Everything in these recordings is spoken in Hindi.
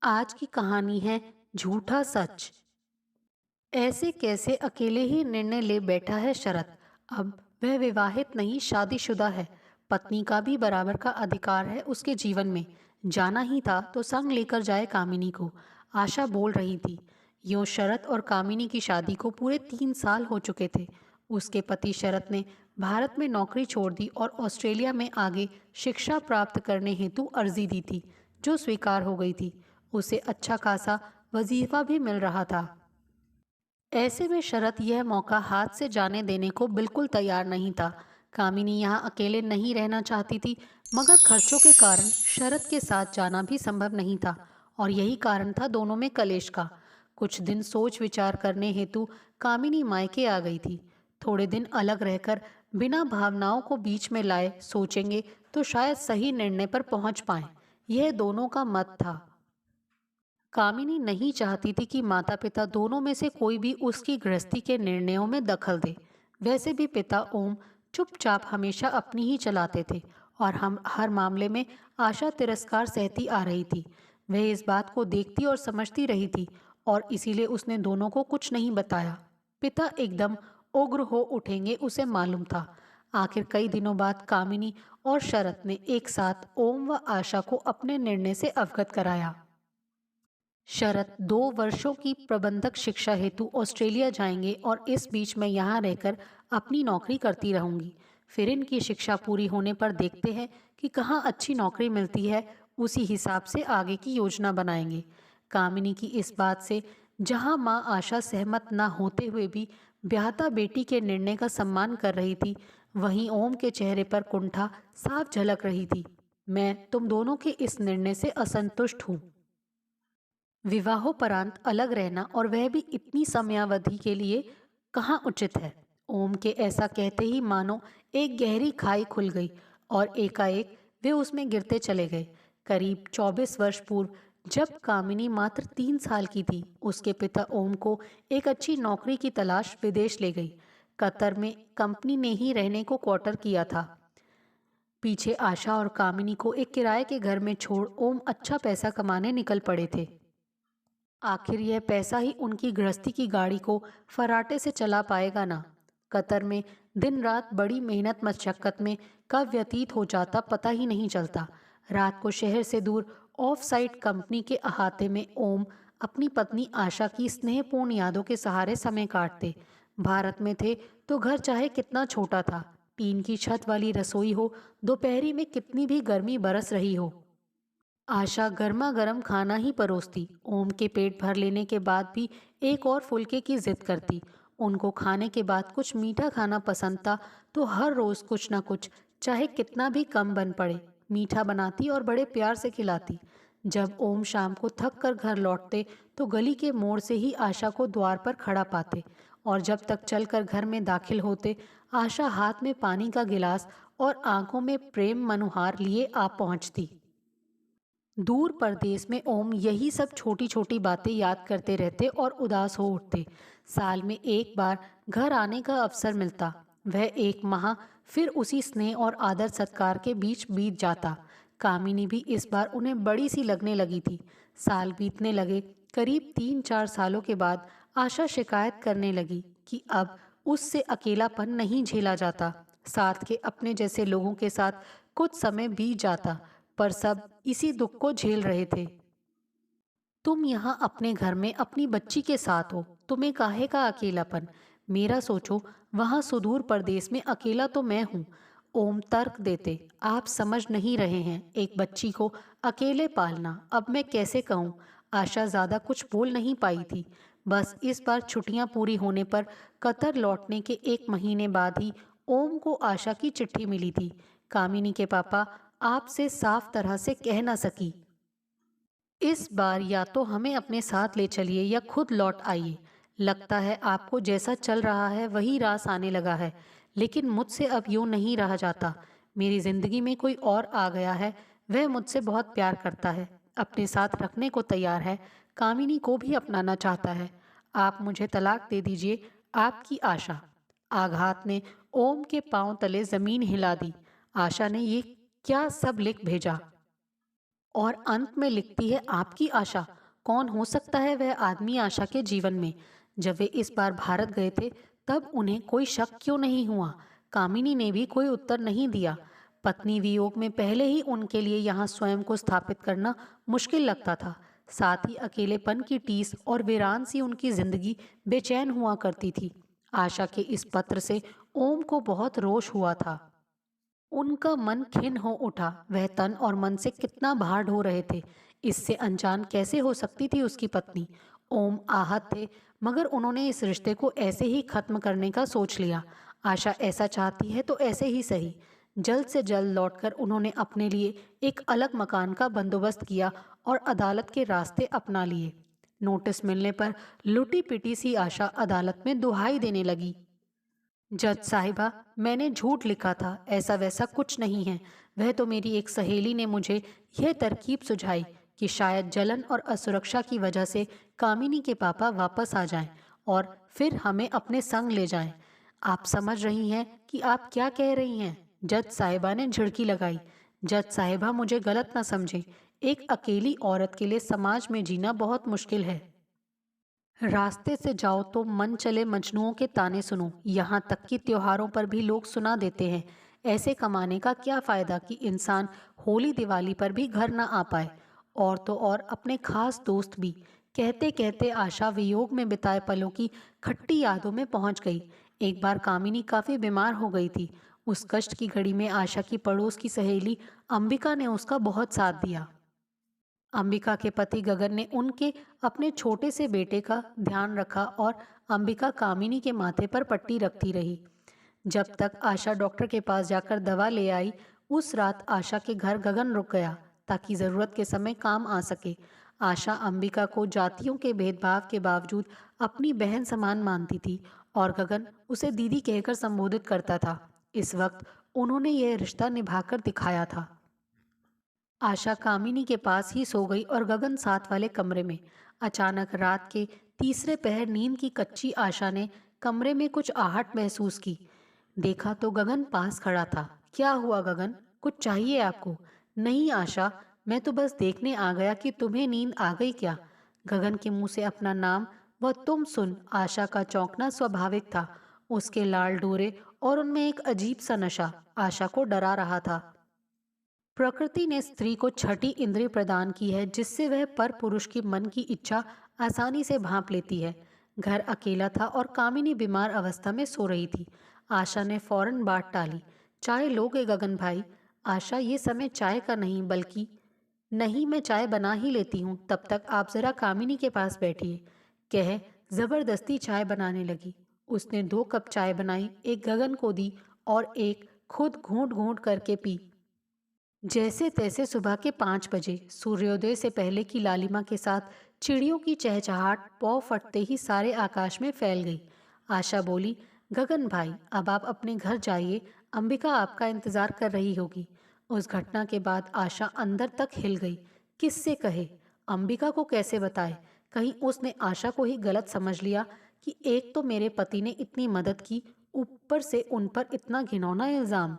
आज की कहानी है झूठा सच। ऐसे कैसे अकेले ही निर्णय ले बैठा है शरत। अब वह विवाहित नहीं, शादीशुदा है। पत्नी का भी बराबर का अधिकार है उसके जीवन में। जाना ही था तो संग लेकर जाए कामिनी को। आशा बोल रही थी। यूं शरत और कामिनी की शादी को पूरे 3 साल हो चुके थे। उसके पति शरत ने भारत में नौकरी छोड़ दी और ऑस्ट्रेलिया में आगे शिक्षा प्राप्त करने हेतु अर्जी दी थी, जो स्वीकार हो गई थी। उसे अच्छा खासा वजीफा भी मिल रहा था। ऐसे में शरत यह मौका हाथ से जाने देने को बिल्कुल तैयार नहीं था। कामिनी यहाँ अकेले नहीं रहना चाहती थी, मगर खर्चों के कारण शरत के साथ जाना भी संभव नहीं था। और यही कारण था दोनों में कलेश का। कुछ दिन सोच विचार करने हेतु कामिनी मायके आ गई थी। थोड़े दिन अलग रहकर बिना भावनाओं को बीच में लाए सोचेंगे तो शायद सही निर्णय पर पहुंच पाएं। यह दोनों का मत था। कामिनी नहीं चाहती थी कि माता पिता दोनों में से कोई भी उसकी गृहस्थी के निर्णयों में दखल दे। वैसे भी पिता ओम चुपचाप हमेशा अपनी ही चलाते थे और हम हर मामले में आशा तिरस्कार सहती आ रही थी। वह इस बात को देखती और समझती रही थी और इसीलिए उसने दोनों को कुछ नहीं बताया। पिता एकदम उग्र हो उठेंगे उसे मालूम था। आखिर कई दिनों बाद कामिनी और शरत ने एक साथ ओम व आशा को अपने निर्णय से अवगत कराया। शरत 2 वर्षों की प्रबंधक शिक्षा हेतु ऑस्ट्रेलिया जाएंगे और इस बीच मैं यहाँ रहकर अपनी नौकरी करती रहूंगी। फिर इनकी शिक्षा पूरी होने पर देखते हैं कि कहाँ अच्छी नौकरी मिलती है, उसी हिसाब से आगे की योजना बनाएंगे। कामिनी की इस बात से जहाँ माँ आशा सहमत न होते हुए भी ब्याहता बेटी के निर्णय का सम्मान कर रही थी, वहीं ओम के चेहरे पर कुंठा साफ झलक रही थी। मैं तुम दोनों के इस निर्णय से असंतुष्ट हूँ। विवाहोपरांत अलग रहना, और वह भी इतनी समयावधि के लिए, कहाँ उचित है। ओम के ऐसा कहते ही मानो एक गहरी खाई खुल गई और एकाएक वे उसमें गिरते चले गए। करीब 24 वर्ष पूर्व, जब कामिनी मात्र 3 साल की थी, उसके पिता ओम को एक अच्छी नौकरी की तलाश विदेश ले गई। कतर में कंपनी ने ही रहने को क्वार्टर किया था। पीछे आशा और कामिनी को एक किराए के घर में छोड़ ओम अच्छा पैसा कमाने निकल पड़े थे। आखिर यह पैसा ही उनकी गृहस्थी की गाड़ी को फराटे से चला पाएगा ना। कतर में दिन रात बड़ी मेहनत मशक्कत में कब व्यतीत हो जाता पता ही नहीं चलता। रात को शहर से दूर ऑफ साइट कंपनी के अहाते में ओम अपनी पत्नी आशा की स्नेहपूर्ण यादों के सहारे समय काटते। भारत में थे तो घर चाहे कितना छोटा था, टीन की छत वाली रसोई हो, दोपहरी में कितनी भी गर्मी बरस रही हो, आशा गर्मा गर्म खाना ही परोसती। ओम के पेट भर लेने के बाद भी एक और फुल्के की जिद करती। उनको खाने के बाद कुछ मीठा खाना पसंद था तो हर रोज कुछ ना कुछ, चाहे कितना भी कम बन पड़े, मीठा बनाती और बड़े प्यार से खिलाती। जब ओम शाम को थक कर घर लौटते तो गली के मोड़ से ही आशा को द्वार पर खड़ा पाते, और जब तक चलकर घर में दाखिल होते, आशा हाथ में पानी का गिलास और आंखों में प्रेम मनुहार लिए आ पहुंचती। दूर परदेश में ओम यही सब छोटी छोटी बातें याद करते रहते और उदास हो उठते। साल में एक बार घर आने का अवसर मिलता। वह एक माह फिर उसी स्नेह और आदर सत्कार के बीच बीत जाता। कामिनी भी इस बार उन्हें बड़ी सी लगने लगी थी। साल बीतने लगे। करीब 3-4 सालों के बाद आशा शिकायत करने लगी कि अब उससे अकेलापन नहीं झेला जाता। साथ के अपने जैसे लोगों के साथ कुछ समय बीत जाता, पर सब इसी दुख को झेल रहे थे। तुम यहाँ अपने घर में अपनी बच्ची के साथ हो, तुम्हें काहे का अकेलापन। मेरा सोचो, वहाँ सुदूर प्रदेश में अकेला तो मैं हूँ। ओम तर्क देते। आप समझ नहीं रहे हैं, एक बच्ची को अकेले पालना, अब मैं कैसे कहूँ। आशा ज्यादा कुछ बोल नहीं पाई थी। बस इस बार छुट्टियां पूरी होने पर कतर लौटने के 1 महीने बाद ही ओम को आशा की चिट्ठी मिली थी। कामिनी के पापा आपसे साफ तरह से कह ना सकी, इस बार या तो हमें अपने साथ ले चलिए या खुद लौट आइए। लगता है आपको जैसा चल रहा है वही रास आने लगा है, लेकिन मुझसे अब यूं नहीं रहा जाता। मेरी जिंदगी में कोई और आ गया है। वह मुझसे बहुत प्यार करता है, अपने साथ रखने को तैयार है, कामिनी को भी अपनाना चाहता है। आप मुझे तलाक दे दीजिए। आपकी आशा। आघात ने ओम के पांव तले जमीन हिला दी। आशा ने ये क्या सब लिख भेजा। और अंत में लिखती है आपकी आशा। कौन हो सकता है वह आदमी आशा के जीवन में? जब वे इस बार भारत गए थे तब उन्हें कोई शक क्यों नहीं हुआ? कामिनी ने भी कोई उत्तर नहीं दिया। पत्नी वियोग में पहले ही उनके लिए यहाँ स्वयं को स्थापित करना मुश्किल लगता था। साथ ही अकेलेपन की टीस और वीरान सी उनकी जिंदगी बेचैन हुआ करती थी। आशा के इस पत्र से ओम को बहुत रोष हुआ था। उनका मन खिन्न हो उठा। वह तन और मन से कितना भार ढो रहे थे। इससे अनजान कैसे हो सकती थी उसकी पत्नी? ओम आहत थे, मगर उन्होंने इस रिश्ते को ऐसे ही खत्म करने का सोच लिया। आशा ऐसा चाहती है तो ऐसे ही सही। जल्द से जल्द लौटकर उन्होंने अपने लिए एक अलग मकान का बंदोबस्त किया और अदालत के रास्ते अपना लिए। नोटिस मिलने पर लुटी पिटी सी आशा अदालत में दुहाई देने लगी। जज साहिबा, मैंने झूठ लिखा था, ऐसा वैसा कुछ नहीं है। वह तो मेरी एक सहेली ने मुझे यह तरकीब सुझाई कि शायद जलन और असुरक्षा की वजह से कामिनी के पापा वापस आ जाएं और फिर हमें अपने संग ले जाएं। आप समझ रही हैं कि आप क्या कह रही हैं? जज साहिबा ने झिड़की लगाई। जज साहिबा, मुझे गलत ना समझें। एक अकेली औरत के लिए समाज में जीना बहुत मुश्किल है। रास्ते से जाओ तो मन चले मजनुओं के ताने सुनो। यहाँ तक कि त्योहारों पर भी लोग सुना देते हैं। ऐसे कमाने का क्या फायदा कि इंसान होली दिवाली पर भी घर ना आ पाए, और तो और अपने खास दोस्त भी। कहते कहते आशा वियोग में बिताए पलों की खट्टी यादों में पहुंच गई। एक बार कामिनी काफी बीमार हो गई थी। उस कष्ट की घड़ी में आशा की पड़ोस की सहेली अंबिका ने उसका बहुत साथ दिया। अंबिका के पति गगन ने उनके अपने छोटे से बेटे का ध्यान रखा और अंबिका कामिनी के माथे पर पट्टी रखती रही जब तक आशा डॉक्टर के पास जाकर दवा ले आई। उस रात आशा के घर गगन रुक गया ताकि जरूरत के समय काम आ सके। आशा अंबिका को जातियों के भेदभाव के बावजूद अपनी बहन समान मानती थी और गगन उसे दीदी कहकर संबोधित करता था। इस वक्त उन्होंने यह रिश्ता निभाकर दिखाया था। आशा कामिनी के पास ही सो गई और गगन साथ वाले कमरे में। अचानक रात के तीसरे पहर नींद की कच्ची आशा ने कमरे में कुछ आहट महसूस की। देखा तो गगन पास खड़ा था। क्या हुआ गगन, कुछ चाहिए आपको? नहीं आशा, मैं तो बस देखने आ गया कि तुम्हें नींद आ गई क्या। गगन के मुंह से अपना नाम व तुम सुन आशा का चौंकना स्वाभाविक था। उसके लाल डोरे और उनमें एक अजीब सा नशा आशा को डरा रहा था। प्रकृति ने स्त्री को छठी इंद्रिय प्रदान की है जिससे वह पर पुरुष की मन की इच्छा आसानी से भांप लेती है। घर अकेला था और कामिनी बीमार अवस्था में सो रही थी। आशा ने फौरन बात टाली। चाय लोगे गगन भाई? आशा, ये समय चाय का नहीं, बल्कि नहीं, मैं चाय बना ही लेती हूँ, तब तक आप जरा कामिनी के पास बैठिए, कह जबरदस्ती चाय बनाने लगी। उसने 2 कप चाय बनाई, एक गगन को दी और एक खुद घूंट घूंट करके पी। जैसे तैसे सुबह के 5 बजे सूर्योदय से पहले की लालिमा के साथ चिड़ियों की चहचहाट पौ फटते ही सारे आकाश में फैल गई। आशा बोली, गगन भाई, अब आप अपने घर जाइए, अंबिका आपका इंतजार कर रही होगी। उस घटना के बाद आशा अंदर तक हिल गई। किससे कहे, अंबिका को कैसे बताए? कहीं उसने आशा को ही गलत समझ लिया कि एक तो मेरे पति ने इतनी मदद की, ऊपर से उन पर इतना घिनौना इल्जाम।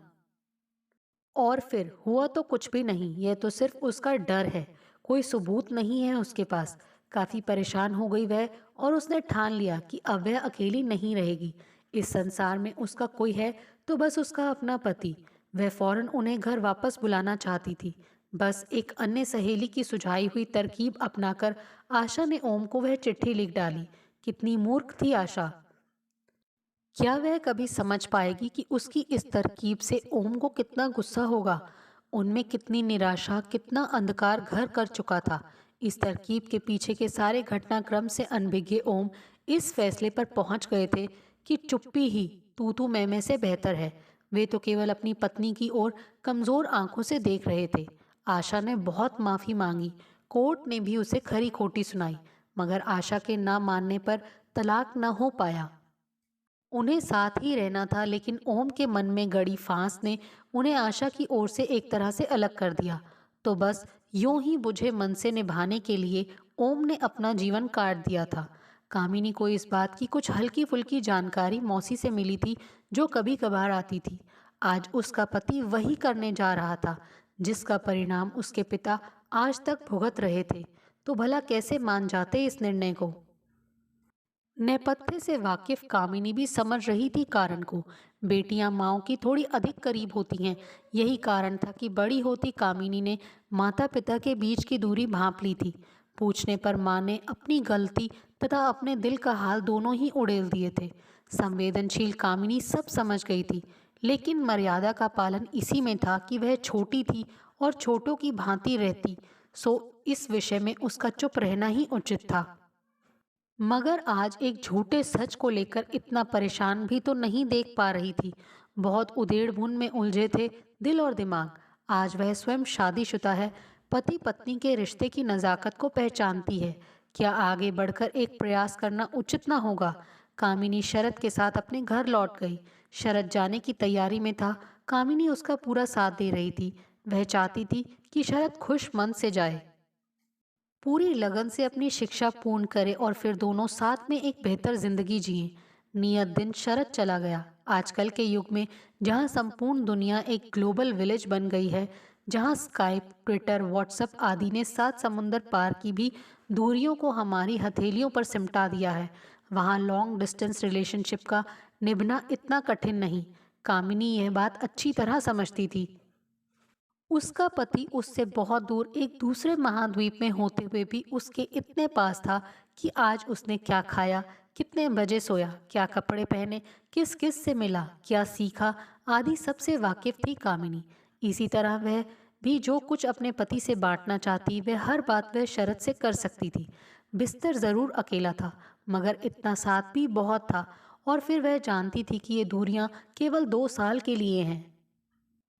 और फिर हुआ तो कुछ भी नहीं, यह तो सिर्फ उसका डर है, कोई सबूत नहीं है उसके पास। काफी परेशान हो गई वह और उसने ठान लिया कि अब वह अकेली नहीं रहेगी। इस संसार में उसका कोई है तो बस उसका अपना पति। वह फौरन उन्हें घर वापस बुलाना चाहती थी। बस एक अन्य सहेली की सुझाई हुई तरकीब अपनाकर आशा ने ओम को वह चिट्ठी लिख डाली। कितनी मूर्ख थी आशा। क्या वह कभी समझ पाएगी कि उसकी इस तरकीब से ओम को कितना गुस्सा होगा? उनमें कितनी निराशा, कितना अंधकार घर कर चुका था। इस तरकीब के पीछे के सारे घटनाक्रम से अनभिज्ञ ओम इस फैसले पर पहुंच गए थे कि चुप्पी ही तू तू मैं से बेहतर है। वे तो केवल अपनी पत्नी की ओर कमजोर आंखों से देख रहे थे। आशा ने बहुत माफी मांगी, कोर्ट ने भी उसे खरी खोटी सुनाई, मगर आशा के ना मानने पर तलाक न हो पाया। उन्हें साथ ही रहना था, लेकिन ओम के मन में गड़ी फांस ने उन्हें आशा की ओर से एक तरह से अलग कर दिया। तो बस यूं ही बुझे मन से निभाने के लिए ओम ने अपना जीवन काट दिया था। कामिनी को इस बात की कुछ हल्की फुल्की जानकारी मौसी से मिली थी, जो कभी कभार आती थी। आज उसका पति वही करने जा रहा था जिसका परिणाम उसके पिता आज तक भुगत रहे थे, तो भला कैसे मान जाते इस निर्णय को। नेपथ्य से वाकिफ कामिनी भी समझ रही थी कारण को। बेटियां माओ की थोड़ी अधिक करीब होती हैं। यही कारण था कि बड़ी होती कामिनी ने माता पिता के बीच की दूरी भांप ली थी। पूछने पर माँ ने अपनी गलती तथा अपने दिल का हाल दोनों ही उड़ेल दिए थे। संवेदनशील कामिनी सब समझ गई थी, लेकिन मर्यादा का पालन इसी में था कि वह छोटी थी और छोटों की भांति रहती, सो इस विषय में उसका चुप रहना ही उचित था। मगर आज एक झूठे सच को लेकर इतना परेशान भी तो नहीं देख पा रही थी। बहुत उधेड़ बुन में उलझे थे दिल और दिमाग। आज वह स्वयं शादीशुदा है, पति पत्नी के रिश्ते की नज़ाकत को पहचानती है। क्या आगे बढ़कर एक प्रयास करना उचित न होगा। कामिनी शरद के साथ अपने घर लौट गई। शरद जाने की तैयारी में था। कामिनी उसका पूरा साथ दे रही थी। वह चाहती थी कि शरद खुश मन से जाए, पूरी लगन से अपनी शिक्षा पूर्ण करे और फिर दोनों साथ में एक बेहतर जिंदगी जिए। नियत दिन शरद चला गया। आजकल के युग में जहाँ संपूर्ण दुनिया एक ग्लोबल विलेज बन गई है, जहाँ स्काइप, ट्विटर, व्हाट्सएप आदि ने सात समुंदर पार की भी दूरियों को हमारी हथेलियों पर सिमटा दिया है, वहाँ लॉन्ग डिस्टेंस रिलेशनशिप का निभना इतना कठिन नहीं। कामिनी यह बात अच्छी तरह समझती थी। उसका पति उससे बहुत दूर एक दूसरे महाद्वीप में होते हुए भी उसके इतने पास था कि आज उसने क्या खाया, कितने बजे सोया, क्या कपड़े पहने, किस किस से मिला, क्या सीखा आदि सबसे वाकिफ थी कामिनी। इसी तरह वह भी जो कुछ अपने पति से बांटना चाहती, वह हर बात वह शरत से कर सकती थी। बिस्तर जरूर अकेला था, मगर इतना साथ भी बहुत था। और फिर वह जानती थी कि ये दूरियां केवल 2 साल के लिए हैं।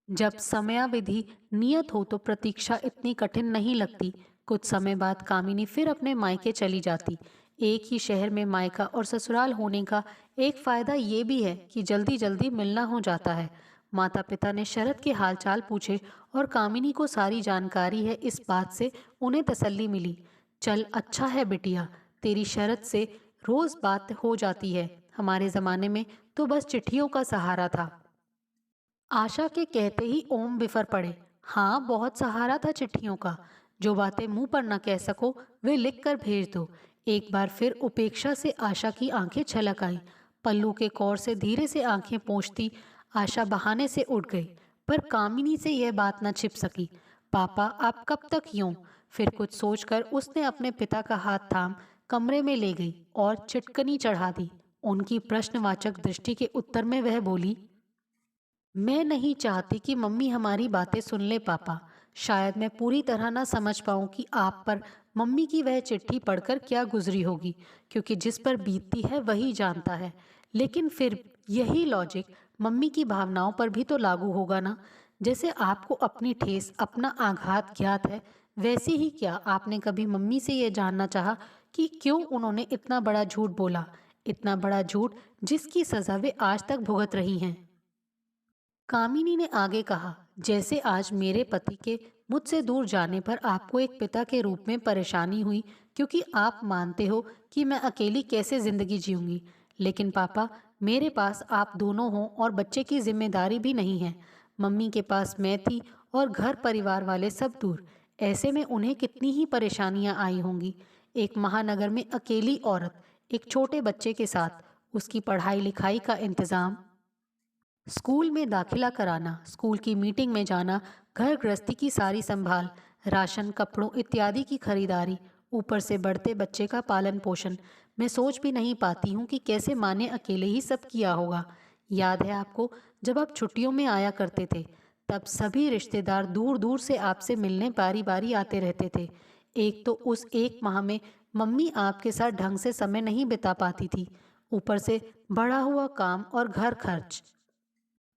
जब समयावधि नियत हो तो प्रतीक्षा इतनी कठिन नहीं लगती। कुछ समय बाद कामिनी फिर अपने मायके चली जाती। एक ही शहर में मायका और ससुराल होने का एक फायदा ये भी है कि जल्दी जल्दी मिलना हो जाता है। माता पिता ने शरद के हालचाल पूछे और कामिनी को सारी जानकारी है, इस बात से उन्हें तसल्ली मिली। चल अच्छा है बिटिया, तेरी शरद से रोज बात हो जाती है। हमारे जमाने में तो बस चिट्ठियों का सहारा था। आशा के कहते ही ओम बिफर पड़े। हाँ, बहुत सहारा था चिट्ठियों का। जो बातें मुंह पर न कह सको वे लिख कर भेज दो। एक बार फिर उपेक्षा से आशा की आंखें छलक आईं। पल्लू के कौर से धीरे से आंखें पोंछती आशा बहाने से उठ गई, पर कामिनी से यह बात न छिप सकी। पापा आप कब तक यूं। फिर कुछ सोचकर उसने अपने पिता का हाथ थाम कमरे में ले गई और चिटकनी चढ़ा दी। उनकी प्रश्नवाचक दृष्टि के उत्तर में वह बोली, मैं नहीं चाहती कि मम्मी हमारी बातें सुन ले पापा। शायद मैं पूरी तरह ना समझ पाऊँ कि आप पर मम्मी की वह चिट्ठी पढ़कर क्या गुजरी होगी, क्योंकि जिस पर बीतती है वही जानता है। लेकिन फिर यही लॉजिक मम्मी की भावनाओं पर भी तो लागू होगा ना। जैसे आपको अपनी ठेस, अपना आघात ज्ञात है, वैसे ही क्या आपने कभी मम्मी से यह जानना चाहा कि क्यों उन्होंने इतना बड़ा झूठ बोला, इतना बड़ा झूठ जिसकी सजा वे आज तक भुगत रही हैं। कामिनी ने आगे कहा, जैसे आज मेरे पति के मुझसे दूर जाने पर आपको एक पिता के रूप में परेशानी हुई, क्योंकि आप मानते हो कि मैं अकेली कैसे जिंदगी जीऊंगी। लेकिन पापा, मेरे पास आप दोनों हो और बच्चे की जिम्मेदारी भी नहीं है। मम्मी के पास मैं थी और घर परिवार वाले सब दूर। ऐसे में उन्हें कितनी ही परेशानियां आई होंगी। एक महानगर में अकेली औरत, एक छोटे बच्चे के साथ, उसकी पढ़ाई लिखाई का इंतजाम, स्कूल में दाखिला कराना, स्कूल की मीटिंग में जाना, घर गृहस्थी की सारी संभाल, राशन, कपड़ों इत्यादि की खरीदारी, ऊपर से बढ़ते बच्चे का पालन पोषण। मैं सोच भी नहीं पाती हूँ कि कैसे माँ ने अकेले ही सब किया होगा। याद है आपको, जब आप छुट्टियों में आया करते थे, तब सभी रिश्तेदार दूर दूर से आपसे मिलने बारी बारी आते रहते थे। एक तो उस एक माह में मम्मी आपके साथ ढंग से समय नहीं बिता पाती थी, ऊपर से बढ़ा हुआ काम और घर खर्च।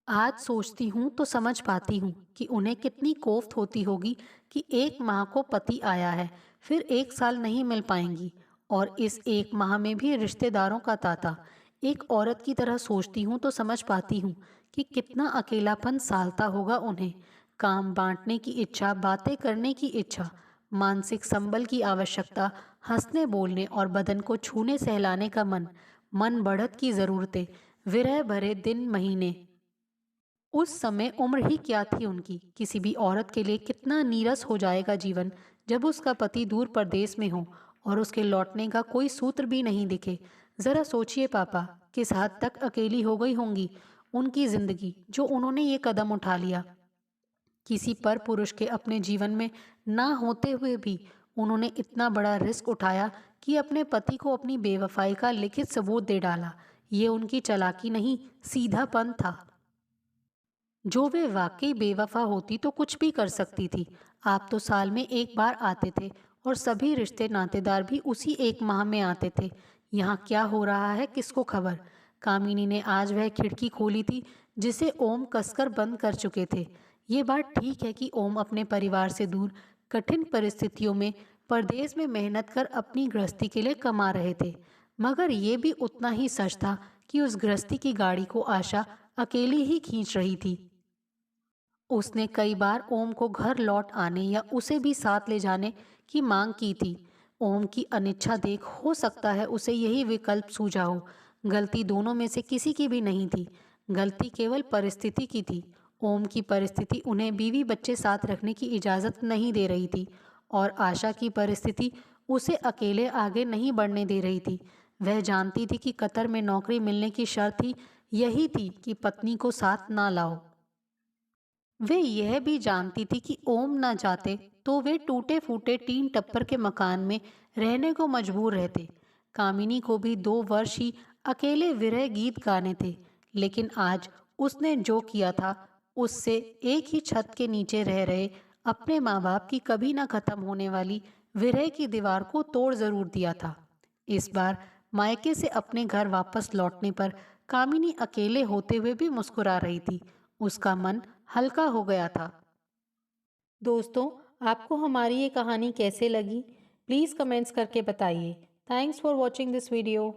आज सोचती हूँ तो समझ पाती हूँ कि उन्हें कितनी कोफ्त होती होगी कि एक माह को पति आया है, फिर 1 साल नहीं मिल पाएंगी, और इस एक माह में भी रिश्तेदारों का तांता। एक औरत की तरह सोचती हूँ तो समझ पाती हूँ कि कितना अकेलापन सालता होगा उन्हें। काम बांटने की इच्छा, बातें करने की इच्छा, मानसिक संबल की आवश्यकता, हंसने बोलने और बदन को छूने सहलाने का मन, मन बढ़त की ज़रूरतें, विरह भरे दिन महीने। उस समय उम्र ही क्या थी उनकी, किसी भी औरत के लिए कितना नीरस हो जाएगा जीवन जब उसका पति दूर परदेश में हो और उसके लौटने का कोई सूत्र भी नहीं दिखे। जरा सोचिए पापा, किस हद तक अकेली हो गई होंगी उनकी जिंदगी जो उन्होंने ये कदम उठा लिया। किसी पर पुरुष के अपने जीवन में ना होते हुए भी उन्होंने इतना बड़ा रिस्क उठाया कि अपने पति को अपनी बेवफाई का लिखित सबूत दे डाला। ये उनकी चालाकी नहीं, सीधापन था। जो वे वाकई बेवफा होती तो कुछ भी कर सकती थी। आप तो साल में एक बार आते थे और सभी रिश्ते नातेदार भी उसी एक माह में आते थे। यहाँ क्या हो रहा है किसको खबर। कामिनी ने आज वह खिड़की खोली थी जिसे ओम कसकर बंद कर चुके थे। ये बात ठीक है कि ओम अपने परिवार से दूर कठिन परिस्थितियों में परदेश में मेहनत कर अपनी गृहस्थी के लिए कमा रहे थे, मगर ये भी उतना ही सच था कि उस गृहस्थी की गाड़ी को आशा अकेली ही खींच रही थी। उसने कई बार ओम को घर लौट आने या उसे भी साथ ले जाने की मांग की थी। ओम की अनिच्छा देख हो सकता है उसे यही विकल्प सूझा हो। गलती दोनों में से किसी की भी नहीं थी, गलती केवल परिस्थिति की थी। ओम की परिस्थिति उन्हें बीवी बच्चे साथ रखने की इजाज़त नहीं दे रही थी और आशा की परिस्थिति उसे अकेले आगे नहीं बढ़ने दे रही थी। वह जानती थी कि कतर में नौकरी मिलने की शर्त ही यही थी कि पत्नी को साथ ना लाओ। वे यह भी जानती थी कि ओम न जाते तो वे टूटे फूटे टीन टप्पर के मकान में रहने को मजबूर रहते। कामिनी को भी 2 वर्ष ही अकेले विरह गीत गाने थे, लेकिन आज उसने जो किया था उससे एक ही छत के नीचे रह रहे अपने माँ बाप की कभी ना खत्म होने वाली विरह की दीवार को तोड़ जरूर दिया था। इस बार मायके से अपने घर वापस लौटने पर कामिनी अकेले होते हुए भी मुस्कुरा रही थी। उसका मन हल्का हो गया था। दोस्तों, आपको हमारी ये कहानी कैसे लगी? प्लीज़ कमेंट्स करके बताइए। Thanks for watching this video.